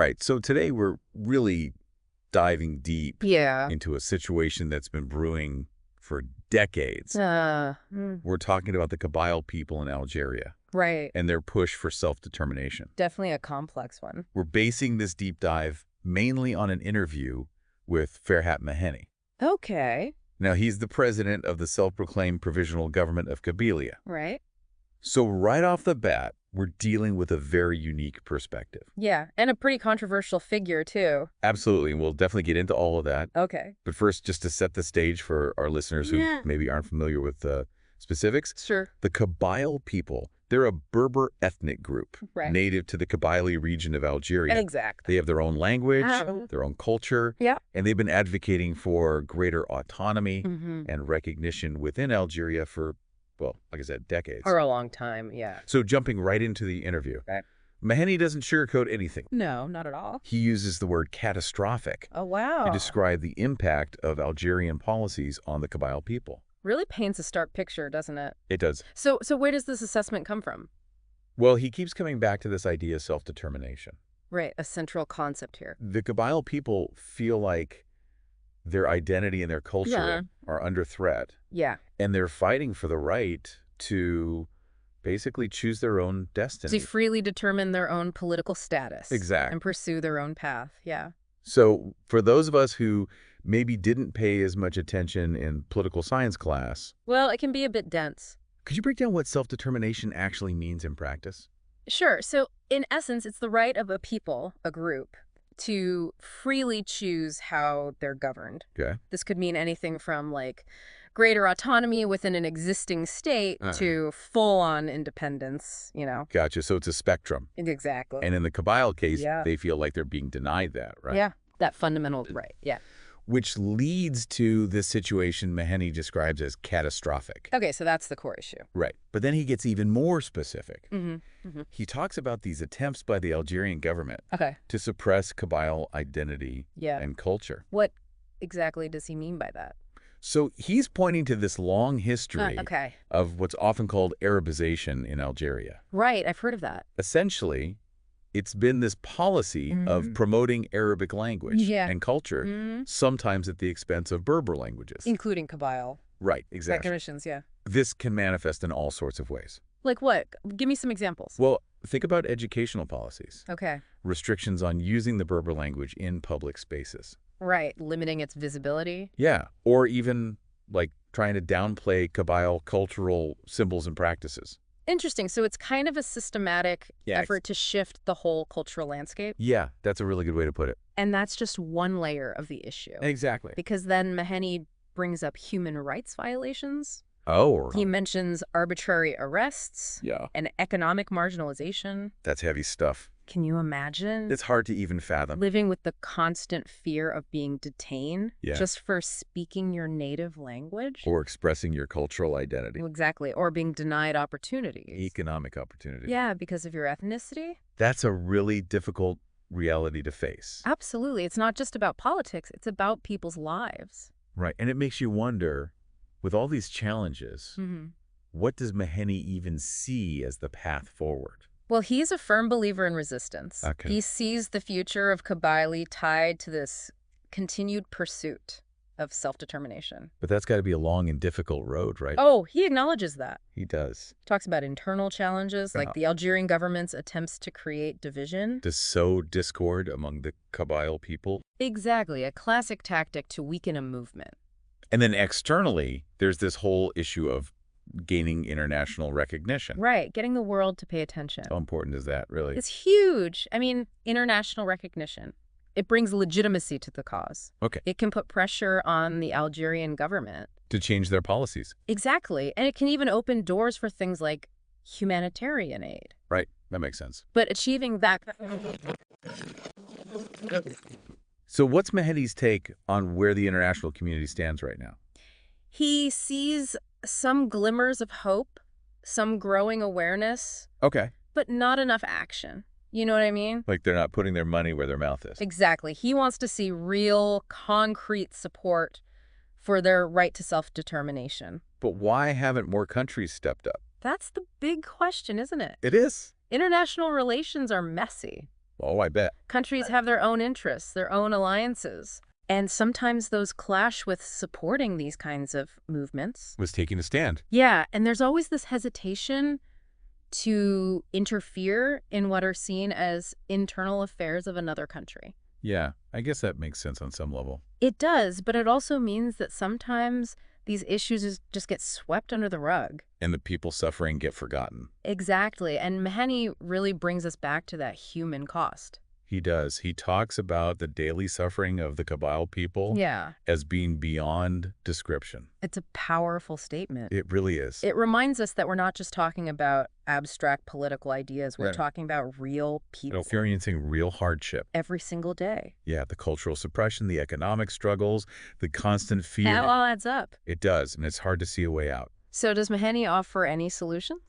Right. So today we're really diving deep Yeah. into a situation that's been brewing for decades. We're talking about the Kabyle people in Algeria Right. and their push for self-determination. Definitely a complex one. We're basing this deep dive mainly on an interview with Ferhat Meheni. Okay. Now, he's the president of the self-proclaimed Provisional Government of Kabylia. Right. So right off the bat, we're dealing with a very unique perspective. Yeah. And a pretty controversial figure, too. Absolutely. And we'll definitely get into all of that. Okay. But first, just to set the stage for our listeners who maybe aren't familiar with the specifics, Sure. the Kabyle people, they're a Berber ethnic group Right. native to the Kabylie region of Algeria. Exactly. They have their own language, their own culture, Yeah. and they've been advocating for greater autonomy Mm-hmm. and recognition within Algeria for, well, like I said, decades. For a long time, yeah. So jumping right into the interview, Right. Meheni doesn't sugarcoat anything. No, not at all. He uses the word catastrophic Oh, wow. to describe the impact of Algerian policies on the Kabyle people. Really paints a stark picture, doesn't it? It does. So where does this assessment come from? Well, he keeps coming back to this idea of self-determination. Right. A central concept here. The Kabyle people feel like their identity and their culture Yeah. are under threat, Yeah. and they're fighting for the right to basically choose their own To destiny. freely determine their own political status. Exactly. And pursue their own path. Yeah. So for those of us who maybe didn't pay as much attention in political science class, Well, it can be a bit dense. could you break down what self-determination actually means in practice? Sure. So in essence, it's the right of a people, a group, to freely choose how they're governed. Okay. This could mean anything from like greater autonomy within an existing state to full-on independence, you know. Gotcha. So it's a spectrum. Exactly. And in the Kabyle case, Yeah. they feel like they're being denied that, right? Yeah. That fundamental right. Yeah. Which leads to this situation Meheni describes as catastrophic. Okay, so that's the core issue. Right. But then he gets even more specific. Mm-hmm. He talks about these attempts by the Algerian government Okay. to suppress Kabyle identity Yeah. and culture. What exactly does he mean by that? So he's pointing to this long history Okay. of what's often called Arabization in Algeria. Right. I've heard of that. Essentially, it's been this policy of promoting Arabic language Yeah. and culture, Mm-hmm. sometimes at the expense of Berber languages. Including Kabyle. Right, exactly. Recognitions, yeah. This can manifest in all sorts of ways. Like what? Give me some examples. Well, think about educational policies, Okay. restrictions on using the Berber language in public spaces. Right. Limiting its visibility. Yeah, or even like trying to downplay Kabyle cultural symbols and practices. Interesting. So it's kind of a systematic Yeah, effort to shift the whole cultural landscape. Yeah, that's a really good way to put it. And that's just one layer of the issue. Exactly. Because then Meheni brings up human rights violations. Oh, He mentions arbitrary arrests yeah, and economic marginalization. that's heavy stuff. Can you imagine It's hard to even fathom. living with the constant fear of being detained Yeah. just for speaking your native language? Or expressing your cultural identity, Exactly. Or being denied opportunities. economic opportunity. Yeah, because of your ethnicity? That's a really difficult reality to face. Absolutely. It's not just about politics. It's about people's lives. Right, and it makes you wonder, with all these challenges, Mm-hmm. what does Meheni even see as the path forward? Well, he's a firm believer in resistance. Okay. He sees the future of Kabylie tied to this continued pursuit of self-determination. But that's got to be a long and difficult road, right? Oh, he acknowledges that. He does. Talks about internal challenges, like Uh-huh. the Algerian government's attempts to create division. To sow discord among the Kabyle people. Exactly, a classic tactic to weaken a movement. And then externally, there's this whole issue of gaining international recognition. Right, getting the world to pay attention. How important is that, really? It's huge. I mean, international recognition. It brings legitimacy to the cause. Okay. It can put pressure on the Algerian government. To change their policies. Exactly. And it can even open doors for things like humanitarian aid. Right. That makes sense. But achieving that... So what's Mehedi's take on where the international community stands right now? He sees some glimmers of hope, some growing awareness, Okay. but not enough action. You know what I mean? Like they're not putting their money where their mouth is. Exactly. He wants to see real, concrete support for their right to self-determination. But why haven't more countries stepped up? That's the big question, isn't it? It is. International relations are messy. Oh, I bet. Countries have their own interests, their own alliances. And sometimes those clash with supporting these kinds of movements. Was taking a stand. Yeah, and there's always this hesitation to interfere in what are seen as internal affairs of another country. Yeah, I guess that makes sense on some level. It does, but it also means that sometimes these issues just get swept under the rug. And the people suffering get forgotten. Exactly, and Mahani really brings us back to that human cost. He does. He talks about the daily suffering of the Kabyle people as being beyond description. It's a powerful statement. It really is. It reminds us that we're not just talking about abstract political ideas. We're talking about real people. Experiencing real hardship. Every single day. Yeah, the cultural suppression, the economic struggles, the constant fear. That all adds up. It does, and it's hard to see a way out. So does Mahani offer any solutions?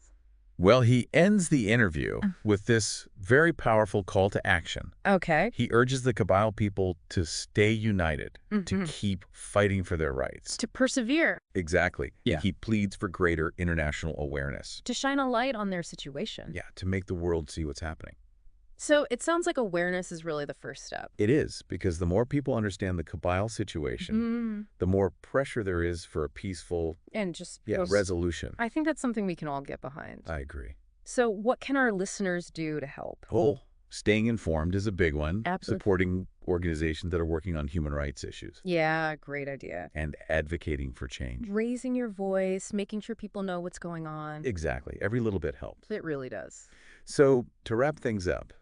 Well, he ends the interview with this very powerful call to action. Okay. He urges the Kabyle people to stay united, to keep fighting for their rights. To persevere. Exactly. Yeah. He pleads for greater international awareness. To shine a light on their situation. Yeah, to make the world see what's happening. So it sounds like awareness is really the first step. It is, because the more people understand the Kabyle situation, the more pressure there is for a peaceful and just resolution. I think that's something we can all get behind. I agree. So what can our listeners do to help? Oh, staying informed is a big one. Absolutely. Supporting organizations that are working on human rights issues. Yeah, great idea. And advocating for change. Raising your voice, making sure people know what's going on. Exactly. Every little bit helps. It really does. So to wrap things up,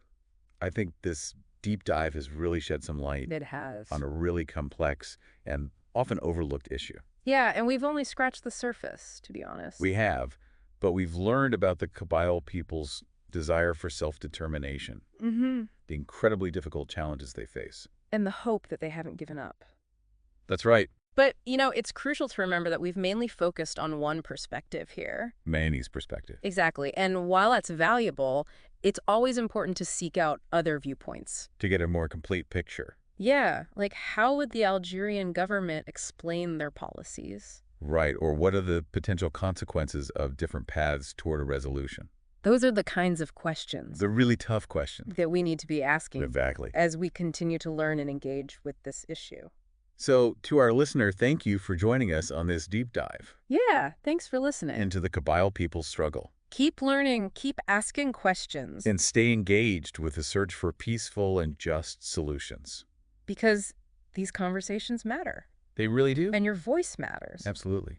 I think this deep dive has really shed some light on a really complex and often overlooked issue. Yeah, and we've only scratched the surface, to be honest. We have, but we've learned about the Kabyle people's desire for self-determination, the incredibly difficult challenges they face. And the hope that they haven't given up. That's right. But, it's crucial to remember that we've mainly focused on one perspective here. Mahani's perspective. Exactly. And while that's valuable, it's always important to seek out other viewpoints. To get a more complete picture. Yeah. Like, how would the Algerian government explain their policies? Right. Or what are the potential consequences of different paths toward a resolution? Those are the kinds of questions. The really tough questions. That we need to be asking. Exactly. As we continue to learn and engage with this issue. So, to our listener, thank you for joining us on this deep dive. Yeah, thanks for listening. Into the Kabyle people's struggle. Keep learning, keep asking questions. And stay engaged with the search for peaceful and just solutions. Because these conversations matter. They really do. And your voice matters. Absolutely.